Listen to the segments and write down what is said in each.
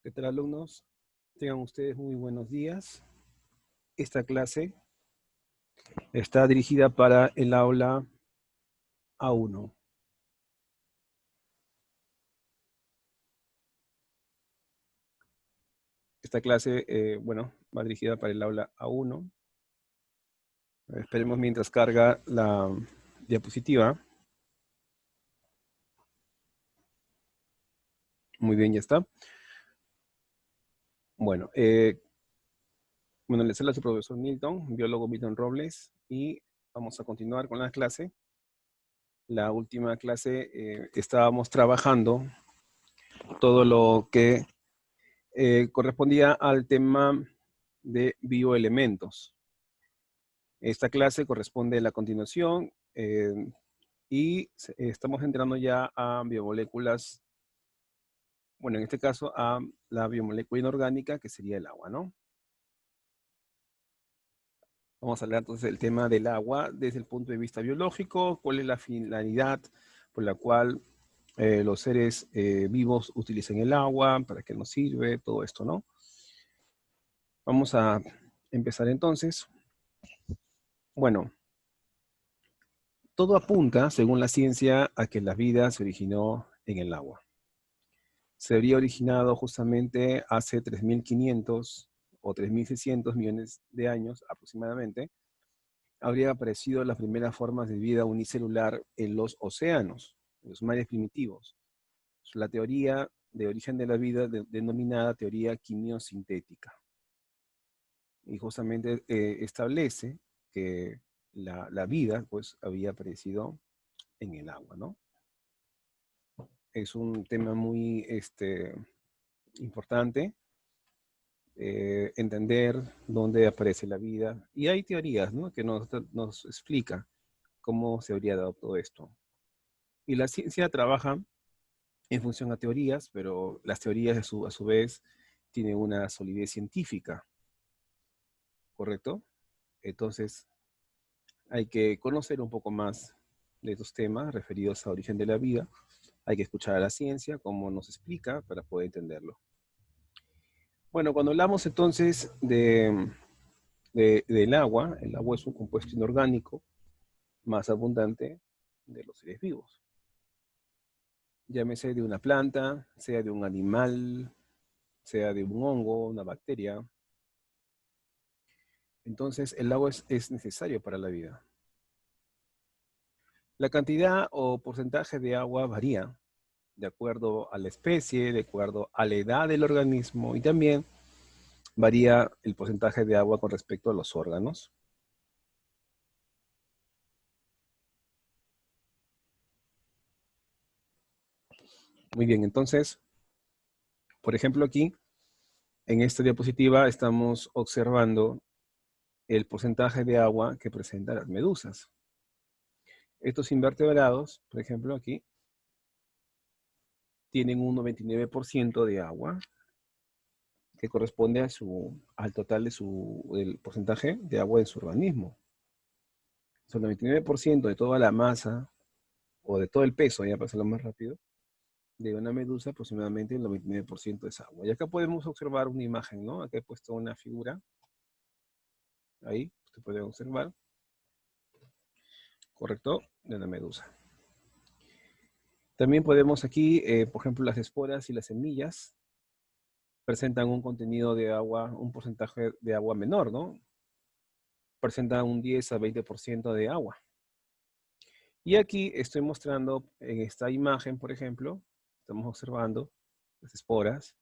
¿Qué tal, alumnos? Tengan ustedes muy buenos días. Esta clase está dirigida para el aula A1. Esta clase, va dirigida para el aula A1. Esperemos mientras carga la diapositiva. Muy bien, ya está. Les habla su profesor Milton, biólogo Milton Robles, y vamos a continuar con la clase. La última clase estábamos trabajando todo lo que correspondía al tema de bioelementos. Esta clase corresponde a la continuación y estamos entrando ya a biomoléculas, en este caso a la biomolécula inorgánica, que sería el agua, ¿no? Vamos a hablar entonces del tema del agua desde el punto de vista biológico, cuál es la finalidad por la cual los seres vivos utilizan el agua, para qué nos sirve, todo esto, ¿no? Vamos a empezar entonces. Bueno, todo apunta, según la ciencia, a que la vida se originó en el agua. Se habría originado justamente hace 3.500 o 3.600 millones de años aproximadamente. Habría aparecido las primeras formas de vida unicelular en los océanos, en los mares primitivos. La teoría de origen de la vida denominada teoría quimiosintética. Y justamente establece que la vida pues había aparecido en el agua, ¿no? Es un tema muy importante, entender dónde aparece la vida. Y hay teorías, ¿no?, que nos explica cómo se habría dado todo esto. Y la ciencia trabaja en función a teorías, pero las teorías a su vez tienen una solidez científica, ¿correcto? Entonces hay que conocer un poco más de estos temas referidos a origen de la vida. Hay que escuchar a la ciencia, cómo nos explica, para poder entenderlo. Bueno, cuando hablamos entonces del agua, el agua es un compuesto inorgánico más abundante de los seres vivos. Llámese de una planta, sea de un animal, sea de un hongo, una bacteria. Entonces, el agua es necesario para la vida. La cantidad o porcentaje de agua varía de acuerdo a la especie, de acuerdo a la edad del organismo, y también varía el porcentaje de agua con respecto a los órganos. Muy bien, entonces, por ejemplo aquí, en esta diapositiva estamos observando el porcentaje de agua que presentan las medusas. Estos invertebrados, por ejemplo aquí, tienen un 99% de agua, que corresponde al total del porcentaje de agua en su organismo. O sea, el 99% de toda la masa, o de todo el peso, ya para hacerlo más rápido, de una medusa, aproximadamente el 99% es agua. Y acá podemos observar una imagen, ¿no? Acá he puesto una figura. Ahí, usted puede observar. ¿Correcto? De una medusa. También podemos aquí, por ejemplo, las esporas y las semillas presentan un contenido de agua, un porcentaje de agua menor, ¿no? Presentan un 10 a 20% de agua. Y aquí estoy mostrando en esta imagen, por ejemplo, estamos observando las esporas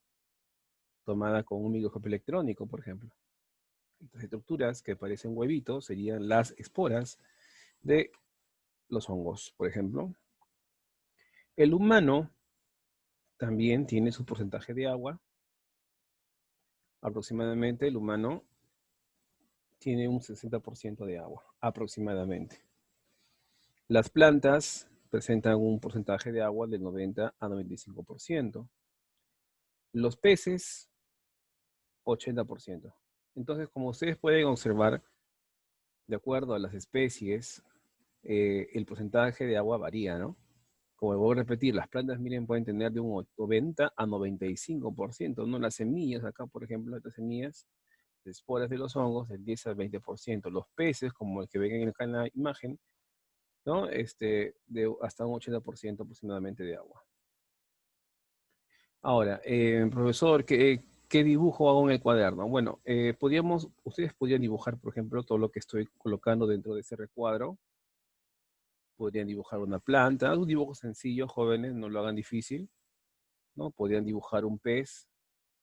tomadas con un microscopio electrónico, por ejemplo. Estas estructuras que parecen huevitos serían las esporas de los hongos, por ejemplo. El humano también tiene su porcentaje de agua. Aproximadamente el humano tiene un 60% de agua, aproximadamente. Las plantas presentan un porcentaje de agua del 90 a 95%. Los peces, 80%. Entonces, como ustedes pueden observar, de acuerdo a las especies, el porcentaje de agua varía, ¿no? como voy a repetir, las plantas, miren, pueden tener de un 90 a 95%, ¿no? Las semillas, acá, por ejemplo, estas semillas, de esporas de los hongos, del 10 al 20%. Los peces, como el que ven acá en la imagen, ¿no? De hasta un 80% aproximadamente de agua. Ahora, profesor, ¿qué dibujo hago en el cuaderno? Bueno, ustedes podrían dibujar, por ejemplo, todo lo que estoy colocando dentro de ese recuadro. Podrían dibujar una planta, un dibujo sencillo, jóvenes, no lo hagan difícil, ¿no? Podrían dibujar un pez,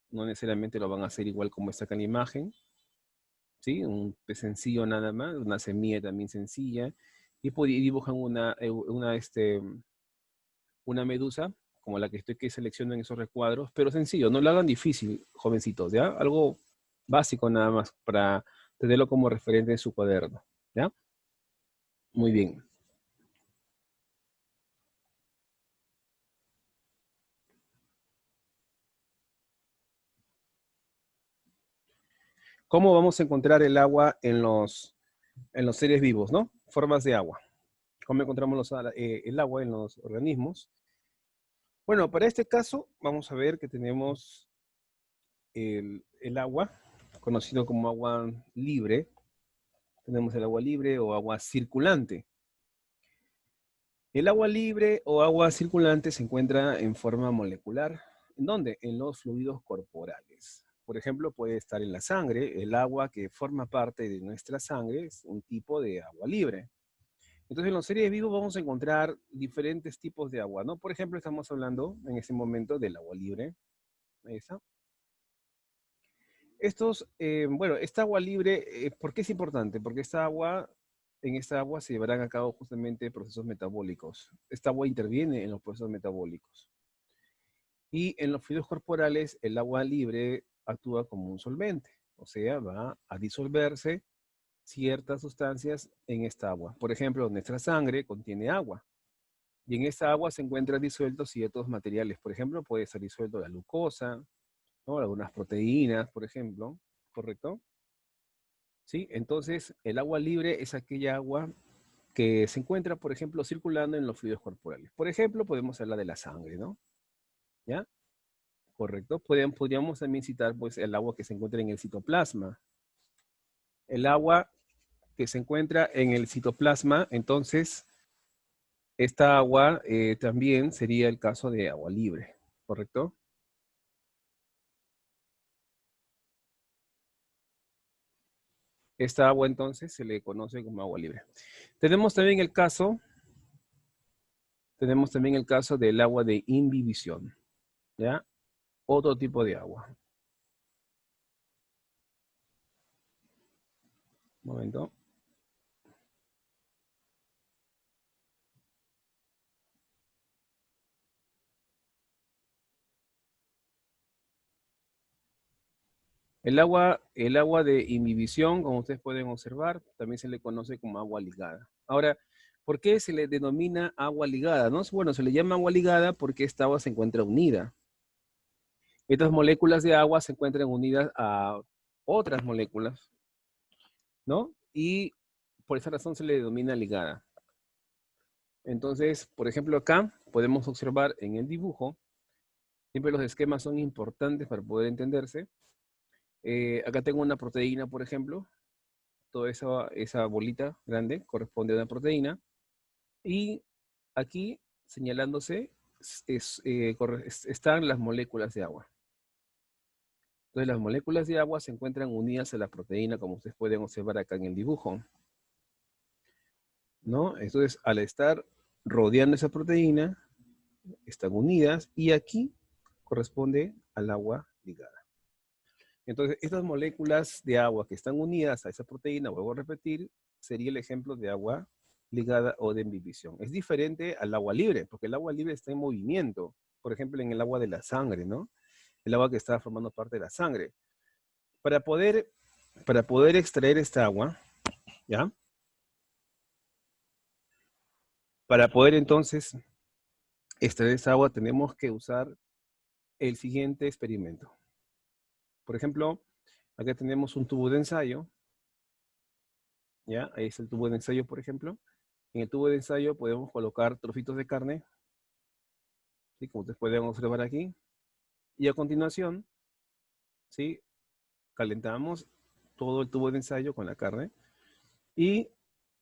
no necesariamente lo van a hacer igual como está acá en la imagen, ¿sí? Un pez sencillo nada más, una semilla también sencilla, y dibujan una medusa, como la que estoy que seleccionando en esos recuadros, pero sencillo, no lo hagan difícil, jovencitos, ¿ya? Algo básico nada más para tenerlo como referente en su cuaderno, ¿ya? Muy bien. ¿Cómo vamos a encontrar el agua en los seres vivos, ¿no? Formas de agua. ¿Cómo encontramos el agua en los organismos? Bueno, para este caso vamos a ver que tenemos el agua, conocido como agua libre. Tenemos el agua libre o agua circulante. El agua libre o agua circulante se encuentra en forma molecular. ¿En dónde? En los fluidos corporales. Por ejemplo, puede estar en la sangre. El agua que forma parte de nuestra sangre es un tipo de agua libre. Entonces, en los seres vivos vamos a encontrar diferentes tipos de agua, ¿no? Por ejemplo, estamos hablando en este momento del agua libre. Ahí está. Bueno, esta agua libre, ¿por qué es importante? Porque en esta agua se llevarán a cabo justamente procesos metabólicos. Esta agua interviene en los procesos metabólicos. Y en los fluidos corporales, el agua libre actúa como un solvente, o sea, va a disolverse ciertas sustancias en esta agua. Por ejemplo, nuestra sangre contiene agua. Y en esta agua se encuentran disueltos ciertos materiales. Por ejemplo, puede estar disuelto la glucosa, ¿no? Algunas proteínas, por ejemplo, ¿correcto? ¿Sí? Entonces, el agua libre es aquella agua que se encuentra, por ejemplo, circulando en los fluidos corporales. Por ejemplo, podemos hablar de la sangre, ¿no? ¿Ya? Correcto. Podríamos también citar, pues, el agua que se encuentra en el citoplasma. El agua que se encuentra en el citoplasma, entonces, esta agua también sería el caso de agua libre, ¿correcto? Esta agua entonces se le conoce como agua libre. Tenemos también el caso, tenemos también el caso del agua de imbibición, ¿ya? Otro tipo de agua. Un momento. El agua de inhibición, como ustedes pueden observar, también se le conoce como agua ligada. Ahora, ¿por qué se le denomina agua ligada? ¿No? Bueno, se le llama agua ligada porque esta agua se encuentra unida. Estas moléculas de agua se encuentran unidas a otras moléculas, ¿no? Y por esa razón se le denomina ligada. Entonces, por ejemplo, acá podemos observar en el dibujo, siempre los esquemas son importantes para poder entenderse. Acá tengo una proteína, por ejemplo. Toda esa bolita grande corresponde a una proteína. Y aquí, señalándose, están las moléculas de agua. Entonces, las moléculas de agua se encuentran unidas a la proteína, como ustedes pueden observar acá en el dibujo, ¿no? Entonces, al estar rodeando esa proteína, están unidas y aquí corresponde al agua ligada. Entonces, estas moléculas de agua que están unidas a esa proteína, vuelvo a repetir, sería el ejemplo de agua ligada o de imbibición. Es diferente al agua libre, porque el agua libre está en movimiento. Por ejemplo, en el agua de la sangre, ¿no? El agua que está formando parte de la sangre. Para poder, para poder extraer esta agua, ¿ya? Para poder entonces extraer esta agua tenemos que usar el siguiente experimento. Por ejemplo, acá tenemos un tubo de ensayo, ¿ya? Ahí es el tubo de ensayo, por ejemplo. En el tubo de ensayo podemos colocar trocitos de carne, ¿sí? Como ustedes pueden observar aquí. Y a continuación, ¿sí? Calentamos todo el tubo de ensayo con la carne y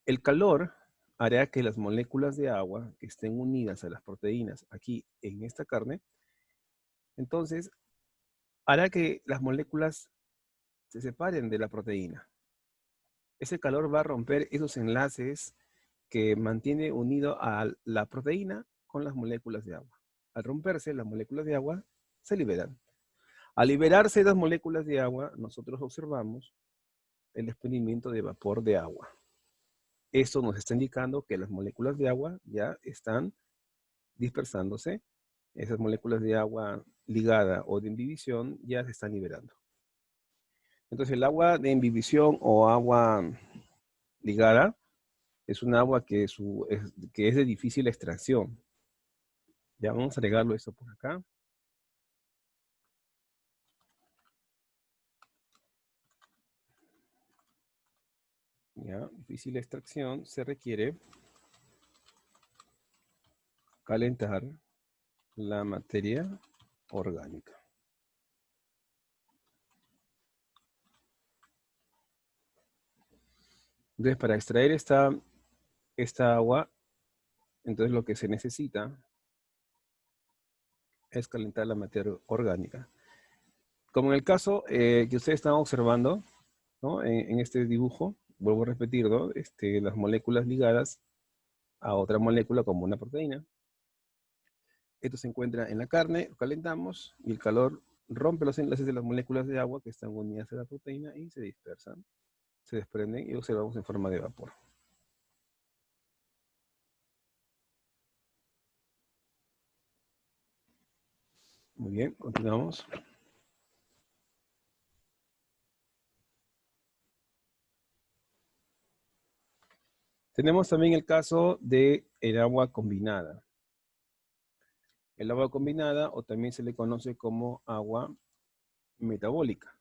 el calor hará que las moléculas de agua que estén unidas a las proteínas aquí en esta carne, entonces hará que las moléculas se separen de la proteína. Ese calor va a romper esos enlaces que mantiene unido a la proteína con las moléculas de agua. Al romperse, las moléculas de agua se liberan. Al liberarse las moléculas de agua, nosotros observamos el desprendimiento de vapor de agua. Esto nos está indicando que las moléculas de agua ya están dispersándose. Esas moléculas de agua ligada o de imbibición ya se están liberando. Entonces el agua de imbibición o agua ligada es un agua que es de difícil extracción. Ya vamos a agregarlo esto por acá. Ya, difícil extracción, se requiere calentar la materia orgánica. Entonces, para extraer esta agua, entonces lo que se necesita es calentar la materia orgánica. Como en el caso que ustedes están observando, ¿no? En este dibujo, vuelvo a repetir, ¿no? Las moléculas ligadas a otra molécula como una proteína. Esto se encuentra en la carne, lo calentamos y el calor rompe los enlaces de las moléculas de agua que están unidas a la proteína y se dispersan, se desprenden y observamos en forma de vapor. Muy bien, continuamos. Tenemos también el caso del agua combinada. El agua combinada, o también se le conoce como agua metabólica.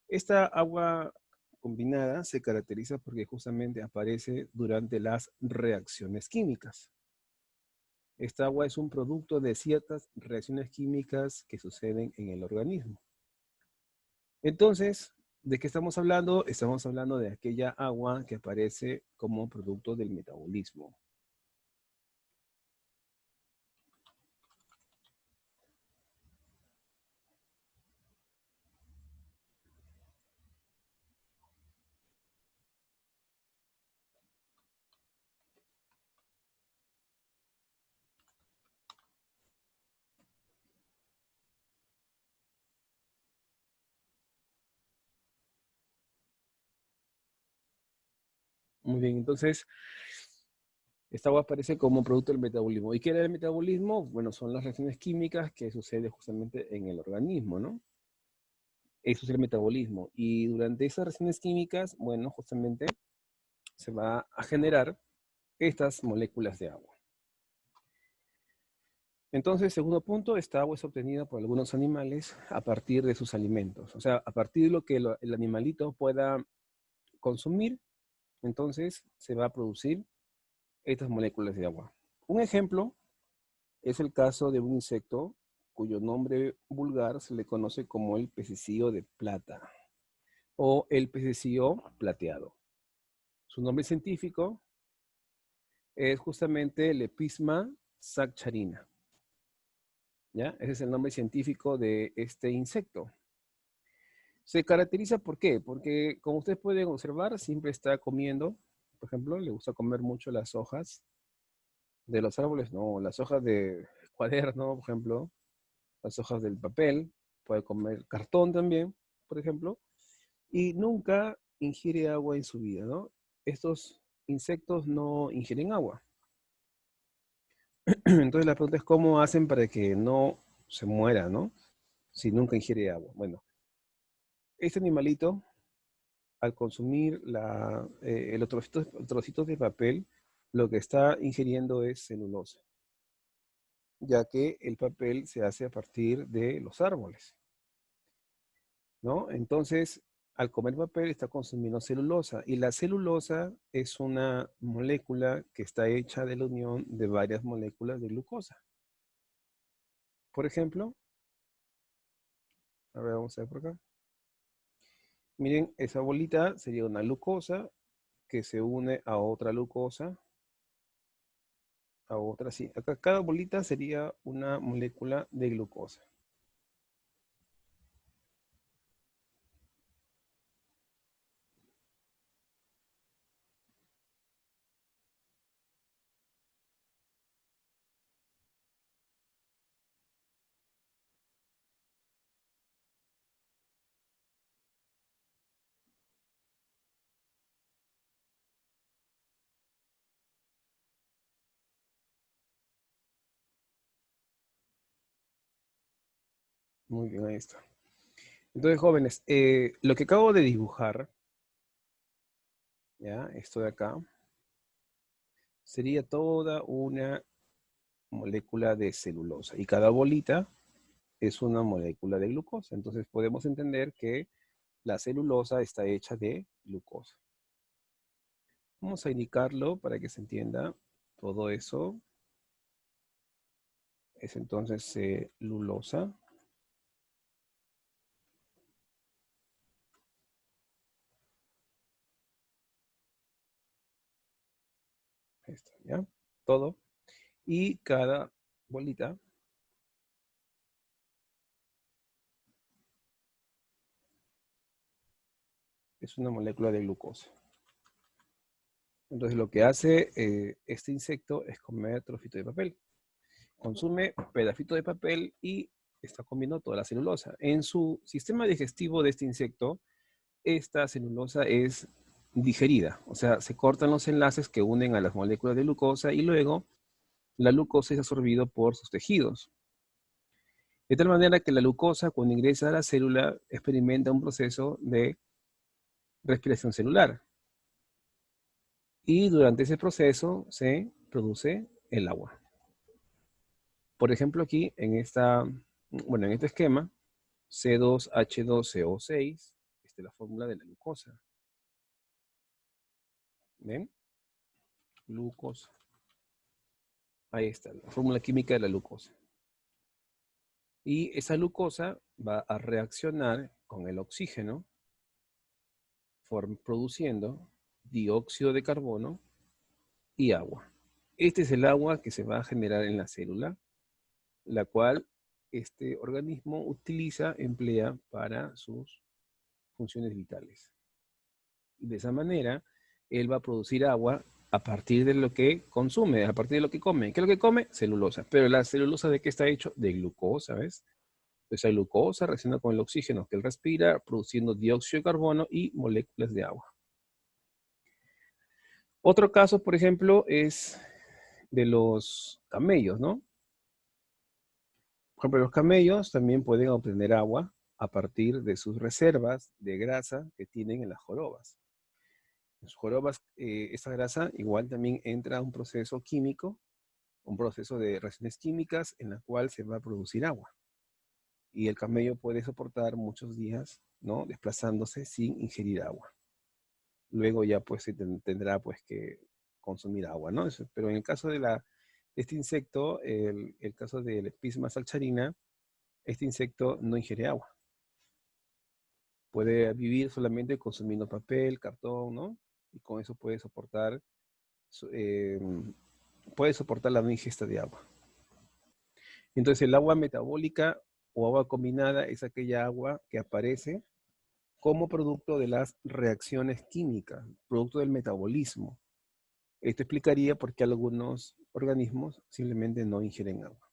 Esta agua combinada se caracteriza porque justamente aparece durante las reacciones químicas. Esta agua es un producto de ciertas reacciones químicas que suceden en el organismo. Entonces, ¿de qué estamos hablando? Estamos hablando de aquella agua que aparece como producto del metabolismo. Muy bien, entonces, esta agua aparece como producto del metabolismo. ¿Y qué era el metabolismo? Bueno, son las reacciones químicas que suceden justamente en el organismo, ¿no? Eso es el metabolismo. Y durante esas reacciones químicas, bueno, justamente se va a generar estas moléculas de agua. Entonces, segundo punto, esta agua es obtenida por algunos animales a partir de sus alimentos. O sea, a partir de lo que el animalito pueda consumir, entonces se va a producir estas moléculas de agua. Un ejemplo es el caso de un insecto cuyo nombre vulgar se le conoce como el pececillo de plata o el pececillo plateado. Su nombre científico es justamente Lepisma saccharina. ¿Ya? Ese es el nombre científico de este insecto. Se caracteriza ¿por qué? Porque como ustedes pueden observar, siempre está comiendo, por ejemplo, le gusta comer mucho las hojas de los árboles, no, las hojas de cuaderno, por ejemplo, las hojas del papel, puede comer cartón también, por ejemplo, y nunca ingiere agua en su vida, ¿no? Estos insectos no ingieren agua. Entonces la pregunta es cómo hacen para que no se muera, ¿no? Si nunca ingiere agua. Bueno, este animalito, al consumir los trocitos de papel, lo que está ingiriendo es celulosa, ya que el papel se hace a partir de los árboles, ¿no? Entonces, al comer papel está consumiendo celulosa, y la celulosa es una molécula que está hecha de la unión de varias moléculas de glucosa. Por ejemplo, a ver, vamos a ver por acá. Miren, esa bolita sería una glucosa que se une a otra glucosa, a otra, sí. Acá cada bolita sería una molécula de glucosa. Muy bien, ahí está. Entonces, jóvenes, lo que acabo de dibujar, ya, esto de acá, sería toda una molécula de celulosa. Y cada bolita es una molécula de glucosa. Entonces podemos entender que la celulosa está hecha de glucosa. Vamos a indicarlo para que se entienda todo eso. Es entonces celulosa. Esto, ¿ya? Todo. Y cada bolita es una molécula de glucosa. Entonces lo que hace este insecto es comer trocito de papel. Consume pedacito de papel y está comiendo toda la celulosa. En su sistema digestivo de este insecto, esta celulosa es digerida, o sea, se cortan los enlaces que unen a las moléculas de glucosa y luego la glucosa es absorbida por sus tejidos. De tal manera que la glucosa, cuando ingresa a la célula, experimenta un proceso de respiración celular. Y durante ese proceso se produce el agua. Por ejemplo, aquí en en este esquema, C2H12O6, esta es la fórmula de la glucosa. ¿Ven? Glucosa. Ahí está, la fórmula química de la glucosa. Y esa glucosa va a reaccionar con el oxígeno, produciendo dióxido de carbono y agua. Este es el agua que se va a generar en la célula, la cual este organismo emplea para sus funciones vitales. De esa manera, él va a producir agua a partir de lo que consume, a partir de lo que come. ¿Qué es lo que come? Celulosa. Pero la celulosa, ¿de qué está hecho? De glucosa, ¿ves? Entonces la glucosa reacciona con el oxígeno que él respira, produciendo dióxido de carbono y moléculas de agua. Otro caso, por ejemplo, es de los camellos, ¿no? Por ejemplo, los camellos también pueden obtener agua a partir de sus reservas de grasa que tienen en las jorobas. En sus jorobas, esta grasa igual también entra a un proceso químico, un proceso de reacciones químicas en la cual se va a producir agua. Y el camello puede soportar muchos días, ¿no? Desplazándose sin ingerir agua. Luego ya pues se tendrá pues que consumir agua, ¿no? Pero en el caso de este insecto, el caso del Pisma salcharina, este insecto no ingiere agua. Puede vivir solamente consumiendo papel, cartón, ¿no? Y con eso eh, puede soportar la no ingesta de agua. Entonces el agua metabólica o agua combinada es aquella agua que aparece como producto de las reacciones químicas, producto del metabolismo. Esto explicaría por qué algunos organismos simplemente no ingieren agua.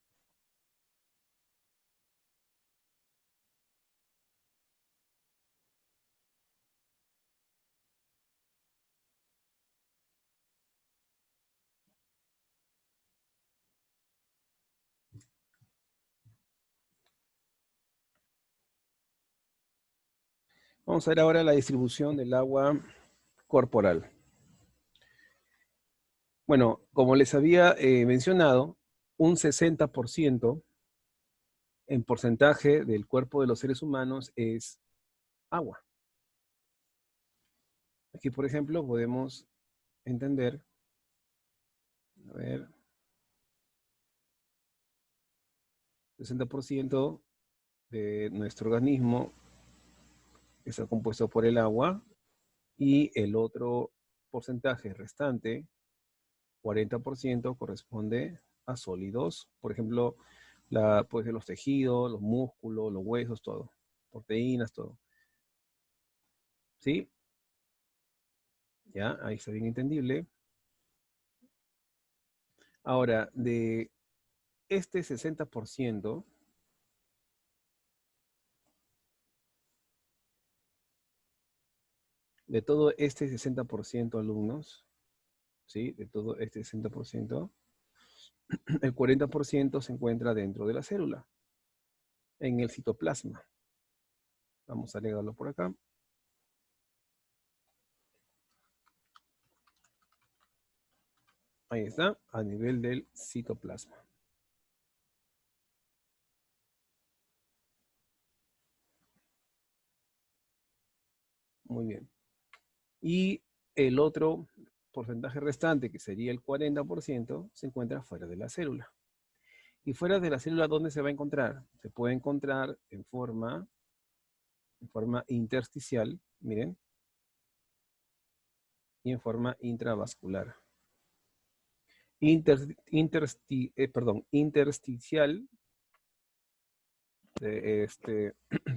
Vamos a ver ahora la distribución del agua corporal. Bueno, como les había mencionado, un 60% en porcentaje del cuerpo de los seres humanos es agua. Aquí, por ejemplo, podemos entender, a ver, 60% de nuestro organismo está compuesto por el agua y el otro porcentaje restante, 40%, corresponde a sólidos. Por ejemplo, puede ser los tejidos, los músculos, los huesos, todo. Proteínas, todo. ¿Sí? Ya, ahí está bien entendible. Ahora, de este 60%, de todo este 60%, alumnos, ¿sí? De todo este 60%, el 40% se encuentra dentro de la célula, en el citoplasma. Vamos a agregarlo por acá. Ahí está, a nivel del citoplasma. Muy bien. Y el otro porcentaje restante, que sería el 40%, se encuentra fuera de la célula. Y fuera de la célula, ¿dónde se va a encontrar? Se puede encontrar en forma intersticial, miren, y en forma intravascular. Intersticial,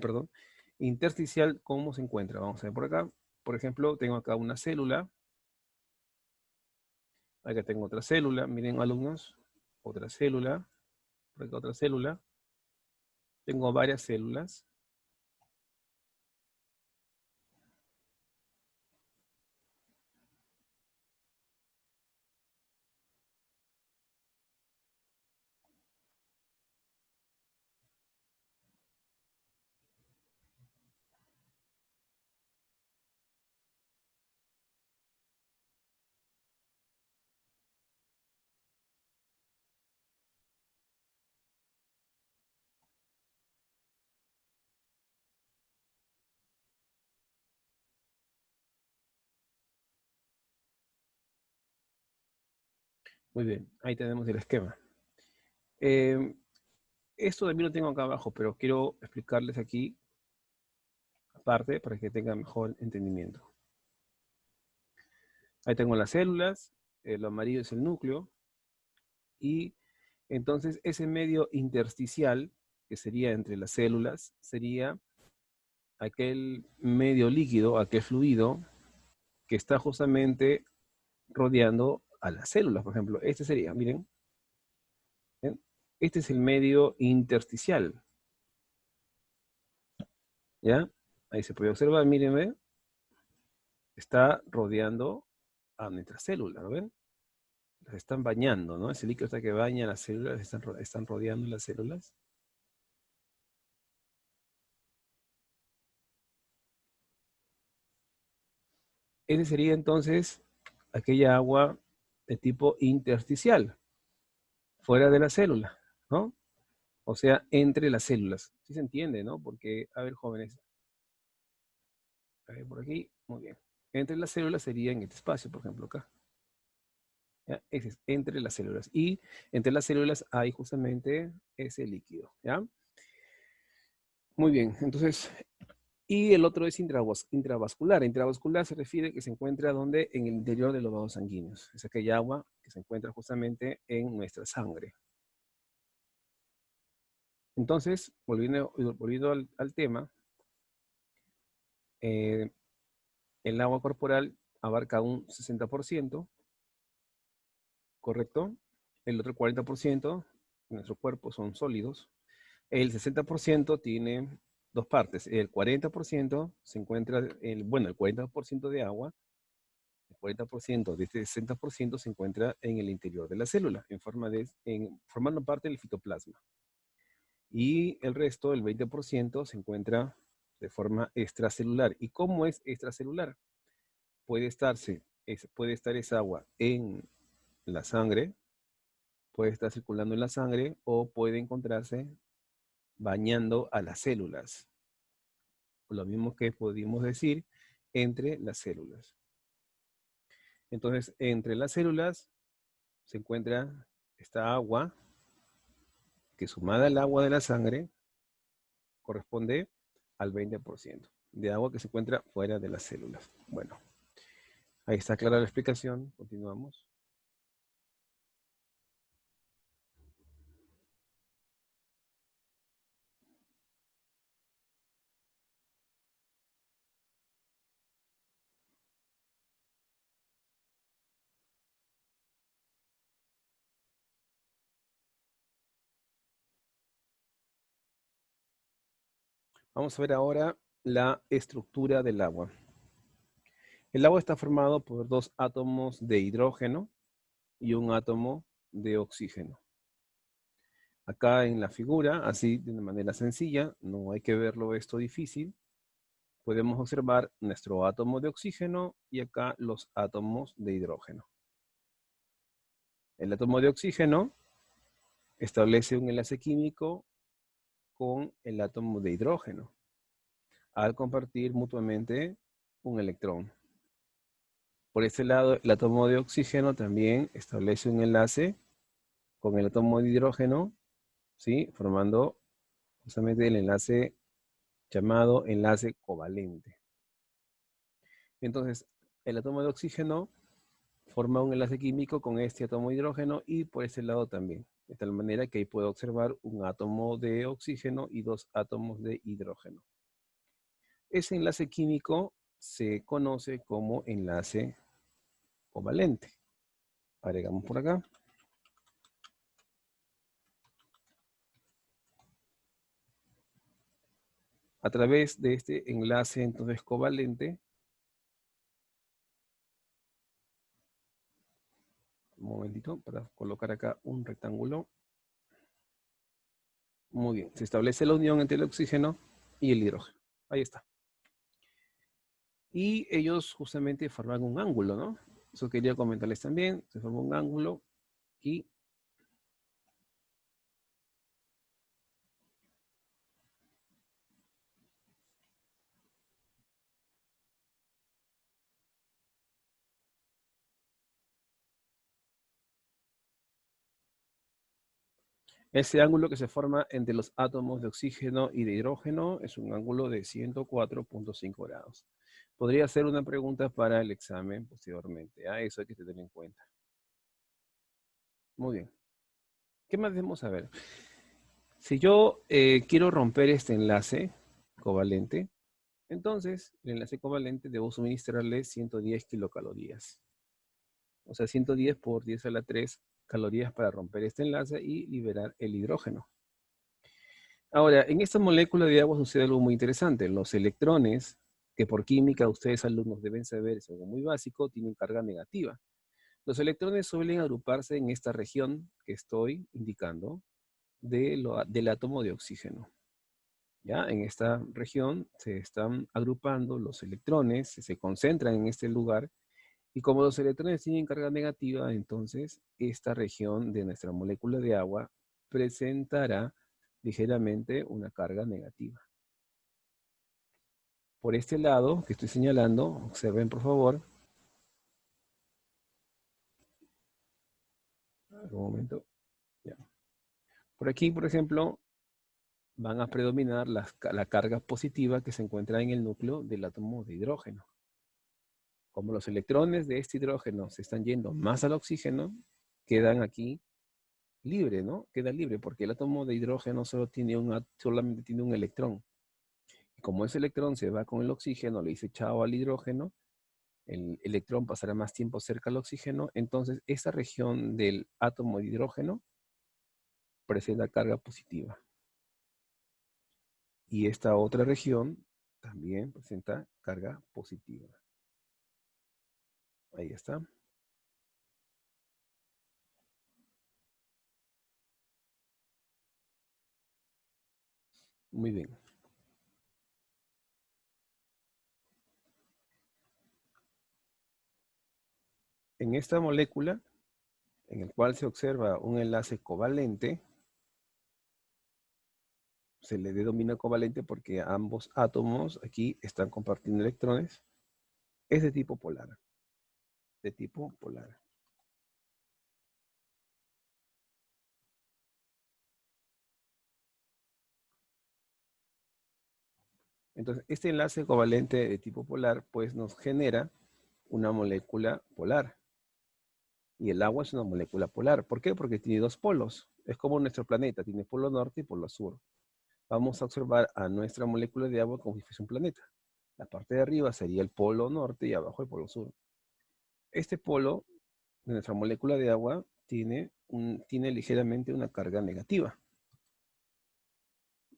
perdón, intersticial, ¿cómo se encuentra? Vamos a ver por acá. Por ejemplo, tengo acá una célula. Acá tengo otra célula, miren alumnos, otra célula, por acá otra célula. Tengo varias células. Muy bien, ahí tenemos el esquema. Esto también lo tengo acá abajo, pero quiero explicarles aquí, aparte, para que tengan mejor entendimiento. Ahí tengo las células, lo amarillo es el núcleo, y entonces ese medio intersticial, que sería entre las células, sería aquel medio líquido, aquel fluido, que está justamente rodeando a las células. Por ejemplo, este sería, miren, ¿ven? Este es el medio intersticial, ¿ya? Ahí se puede observar, miren, ¿ven? Está rodeando a nuestras células, ¿no ven? Las están bañando, ¿no? Ese líquido está que baña las células, están rodeando las células. Ese sería entonces aquella agua de tipo intersticial, fuera de la célula, ¿no? O sea, entre las células. Sí se entiende, ¿no? Porque, a ver, jóvenes, a ver por aquí, muy bien. Entre las células sería en este espacio, por ejemplo, acá. ¿Ya? Ese es entre las células. Y entre las células hay justamente ese líquido, ¿ya? Muy bien, entonces, y el otro es intravascular. Intravascular se refiere que se encuentra donde en el interior de los vasos sanguíneos. Es aquella agua que se encuentra justamente en nuestra sangre. Entonces, volviendo al tema, eh, el agua corporal abarca un 60%, ¿correcto? El otro 40% de nuestro cuerpo son sólidos. El 60% tiene dos partes. El 40% se encuentra, el 40% de agua, el 40% de este 60% se encuentra en el interior de la célula, formando parte del fitoplasma. Y el resto, el 20%, se encuentra de forma extracelular. ¿Y cómo es extracelular? Puede estar esa agua en la sangre, puede estar circulando en la sangre o puede encontrarse bañando a las células. Lo mismo que pudimos decir entre las células. Entonces, entre las células se encuentra esta agua que sumada al agua de la sangre corresponde al 20% de agua que se encuentra fuera de las células. Bueno, ahí está clara la explicación. Continuamos. Vamos a ver ahora la estructura del agua. El agua está formado por dos átomos de hidrógeno y un átomo de oxígeno. Acá en la figura, así de una manera sencilla, no hay que verlo esto difícil, podemos observar nuestro átomo de oxígeno y acá los átomos de hidrógeno. El átomo de oxígeno establece un enlace químico con el átomo de hidrógeno al compartir mutuamente un electrón. Por este lado, el átomo de oxígeno también establece un enlace con el átomo de hidrógeno, ¿sí? Formando justamente el enlace llamado enlace covalente. Entonces, el átomo de oxígeno forma un enlace químico con este átomo de hidrógeno y por este lado también. De tal manera que ahí puedo observar un átomo de oxígeno y dos átomos de hidrógeno. Ese enlace químico se conoce como enlace covalente. Agregamos por acá. A través de este enlace entonces covalente, un momentito para colocar acá un rectángulo. Muy bien, se establece la unión entre el oxígeno y el hidrógeno. Ahí está. Y ellos justamente forman un ángulo, ¿no? Eso quería comentarles también. Se forma un ángulo y ese ángulo que se forma entre los átomos de oxígeno y de hidrógeno es un ángulo de 104.5 grados. Podría ser una pregunta para el examen posteriormente. Eso hay que tener en cuenta. Muy bien. ¿Qué más debemos saber? Si yo quiero romper este enlace covalente, entonces el enlace covalente debo suministrarle 110 kilocalorías. O sea, 110 por 10 a la 3 calorías para romper este enlace y liberar el hidrógeno. Ahora, en esta molécula de agua sucede algo muy interesante. Los electrones, que por química ustedes alumnos deben saber, es algo muy básico, tienen carga negativa. Los electrones suelen agruparse en esta región que estoy indicando del átomo de oxígeno. ¿Ya? En esta región se están agrupando los electrones, se concentran en este lugar, y como los electrones tienen carga negativa, entonces esta región de nuestra molécula de agua presentará ligeramente una carga negativa. Por este lado que estoy señalando, observen por favor. Un momento. Ya. Por aquí, por ejemplo, van a predominar la carga positiva que se encuentra en el núcleo del átomo de hidrógeno. Como los electrones de este hidrógeno se están yendo más al oxígeno, quedan aquí libre, ¿no? Queda libre porque el átomo de hidrógeno solamente tiene un electrón. Y como ese electrón se va con el oxígeno, le dice chao al hidrógeno, el electrón pasará más tiempo cerca al oxígeno, entonces esta región del átomo de hidrógeno presenta carga positiva. Y esta otra región también presenta carga positiva. Ahí está. Muy bien. En esta molécula, en el cual se observa un enlace covalente, se le denomina covalente porque ambos átomos aquí están compartiendo electrones, es de tipo polar. De tipo polar. Entonces, este enlace covalente de tipo polar, pues nos genera una molécula polar. Y el agua es una molécula polar. ¿Por qué? Porque tiene dos polos. Es como nuestro planeta, tiene polo norte y polo sur. Vamos a observar a nuestra molécula de agua como si fuese un planeta. La parte de arriba sería el polo norte y abajo el polo sur. Este polo de nuestra molécula de agua tiene ligeramente una carga negativa.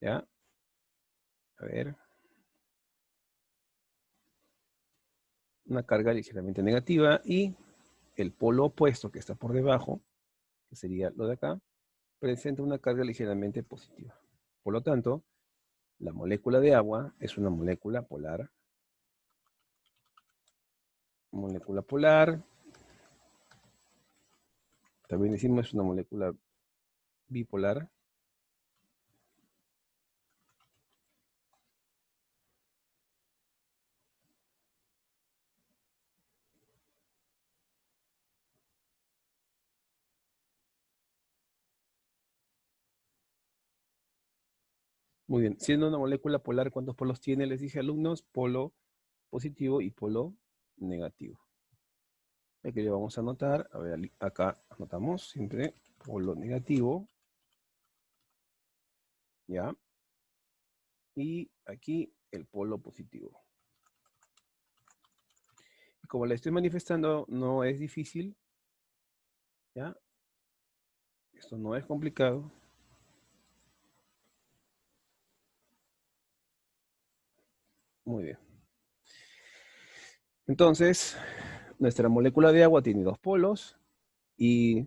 ¿Ya? A ver. Una carga ligeramente negativa y el polo opuesto que está por debajo, que sería lo de acá, presenta una carga ligeramente positiva. Por lo tanto, la molécula de agua es una molécula polar. Molécula polar. También decimos una molécula bipolar. Muy bien. Siendo una molécula polar, ¿cuántos polos tiene? Les dije, alumnos, polo positivo y polo negativo. Aquí le vamos a anotar. A ver, acá anotamos siempre polo negativo. ¿Ya? Y aquí el polo positivo. Y como le estoy manifestando, no es difícil. ¿Ya? Esto no es complicado. Muy bien. Entonces, nuestra molécula de agua tiene dos polos y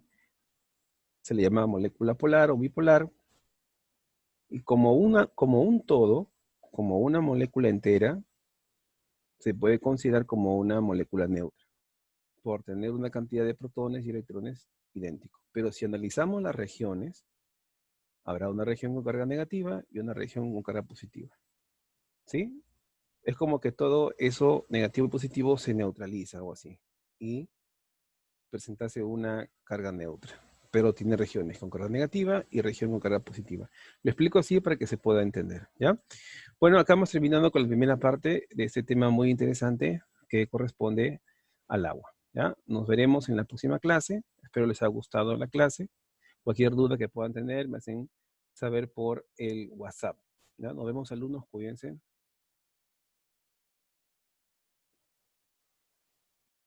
se le llama molécula polar o bipolar. Y como un todo, como una molécula entera, se puede considerar como una molécula neutra, por tener una cantidad de protones y electrones idénticos. Pero si analizamos las regiones, habrá una región con carga negativa y una región con carga positiva. ¿Sí? Es como que todo eso negativo y positivo se neutraliza o así. Y presentase una carga neutra. Pero tiene regiones con carga negativa y región con carga positiva. Lo explico así para que se pueda entender, ¿ya? Bueno, acá vamos terminando con la primera parte de este tema muy interesante que corresponde al agua, ¿ya? Nos veremos en la próxima clase. Espero les haya gustado la clase. Cualquier duda que puedan tener, me hacen saber por el WhatsApp, ¿ya? Nos vemos, alumnos. Cuídense.